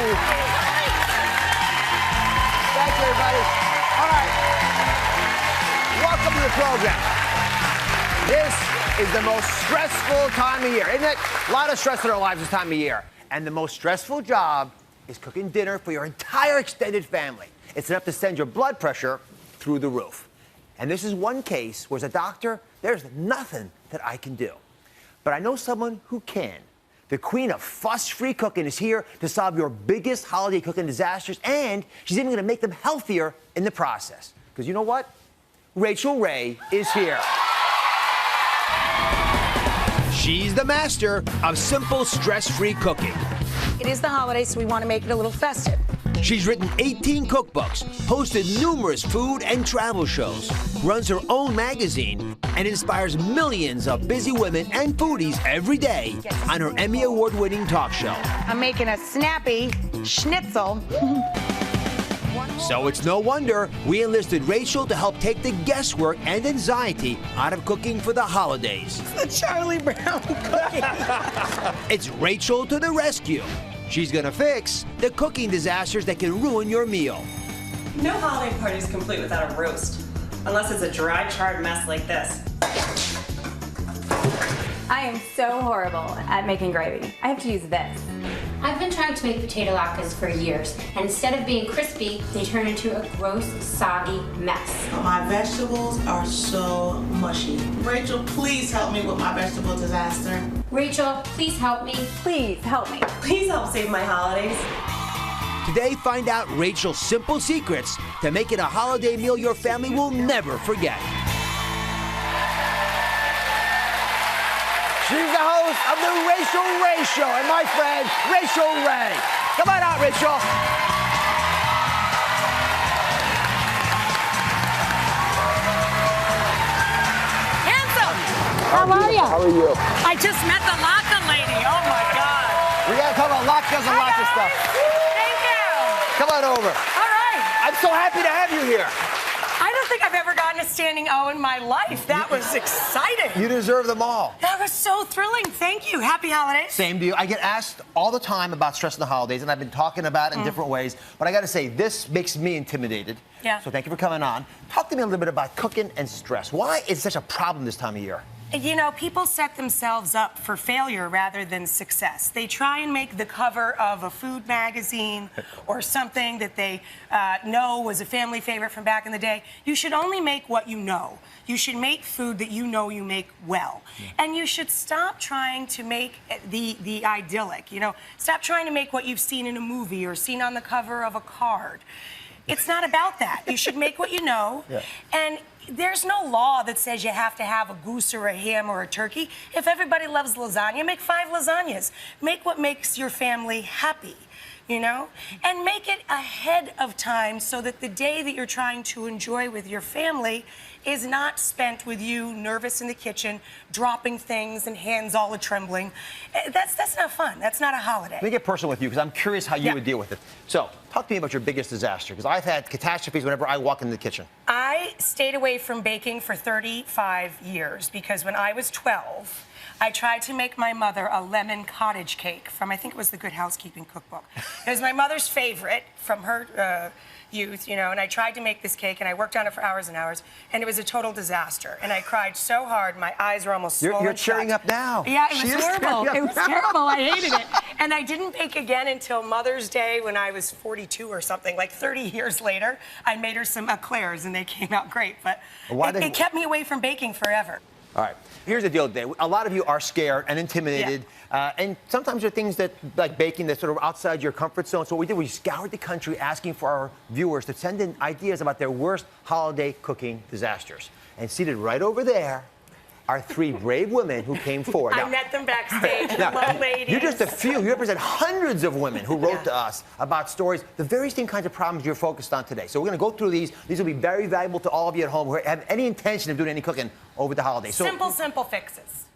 Thank you, everybody. All right. Welcome to the program. This is the most stressful time of year, isn't it? A lot of stress in our lives this time of year. And the most stressful job is cooking dinner for your entire extended family. It's enough to send your blood pressure through the roof. And this is one case where, as a doctor, there's nothing that I can do. But I know someone who can. The queen of fuss-free cooking is here to solve your biggest holiday cooking disasters, and she's even going to make them healthier in the process. Because you know what? Rachael Ray is here. She's the master of simple, stress-free cooking. It is the holidays, so we want to make it a little festive. She's written 18 cookbooks, hosted numerous food and travel shows, runs her own magazine, and inspires millions of busy women and foodies every day on her Emmy Award-winning talk show. I'm making a snappy schnitzel. So it's no wonder we enlisted Rachael to help take the guesswork and anxiety out of cooking for the holidays. The Charlie Brown cookie. It's Rachael to the rescue. She's gonna fix the cooking disasters that can ruin your meal. No holiday party is complete without a roast, unless it's a dry, charred mess like this. I am so horrible at making gravy. I have to use this. I've been trying to make potato latkes for years, and instead of being crispy, they turn into a gross, soggy mess. My vegetables are so mushy. Rachael, please help me with my vegetable disaster. Rachael, please help me. Please help me. Please help save my holidays. Today, find out Rachael's simple secrets to making a holiday meal your family will never forget. She's the host of the Rachael Ray Show, and my friend, Rachael Ray. Come on out, Rachael. Handsome! How are you? How are you? I just met the latke lady. Oh, my God. We gotta talk about latkes and lots of stuff. Thank you. Come on over. All right. I'm so happy to have you here. I don't think I've ever gotten a standing O in my life. That was exciting. You deserve them all. That was so thrilling. Thank you. Happy holidays. Same to you. I get asked all the time about stress in the holidays, and I've been talking about it in different ways. But I got to say, this makes me intimidated. Yeah. So thank you for coming on. Talk to me a little bit about cooking and stress. Why is it such a problem this time of year? You know, people set themselves up for failure rather than success. They try and make the cover of a food magazine or something that they know was a family favorite from back in the day. You should only make what you know. You should make food that you know you make well. And you should stop trying to make the idyllic, you know. Stop trying to make what you've seen in a movie or seen on the cover of a card. It's not about that. You should make what you know. And there's no law that says you have to have a goose or a ham or a turkey. If everybody loves lasagna, make 5 lasagnas. Make what makes your family happy, you know? And make it ahead of time so that the day that you're trying to enjoy with your family is not spent with you nervous in the kitchen, dropping things and hands all a-trembling. That's not fun. That's not a holiday. Let me get personal with you, because I'm curious how you would deal with it. So, talk to me about your biggest disaster, because I've had catastrophes whenever I walk into the kitchen. I stayed away from baking for 35 years because when I was 12, I tried to make my mother a lemon cottage cake from, I think it was the Good Housekeeping cookbook. It was my mother's favorite from her youth, you know, and I tried to make this cake, and I worked on it for hours and hours, and it was a total disaster. And I cried so hard, my eyes were almost swollen You're cheering shut. up now. Yeah, it was She is horrible. cheering up It was terrible. I hated it. And I didn't bake again until Mother's Day when I was 42 or something. Like 30 years later, I made her some eclairs, and they came out great. But it kept me away from baking forever. All right. Here's the deal today. A lot of you are scared and intimidated. And sometimes there are things that, like baking, that's sort of outside your comfort zone. So what we did, we scoured the country asking for our viewers to send in ideas about their worst holiday cooking disasters. And seated right over there are 3 brave women who came forward. I met them backstage. Hello, ladies. You're just a few. You represent hundreds of women who wrote to us about stories, the very same kinds of problems you're focused on today. So we're going to go through these. These will be very valuable to all of you at home who have any intention of doing any cooking over the holidays. So, simple fixes.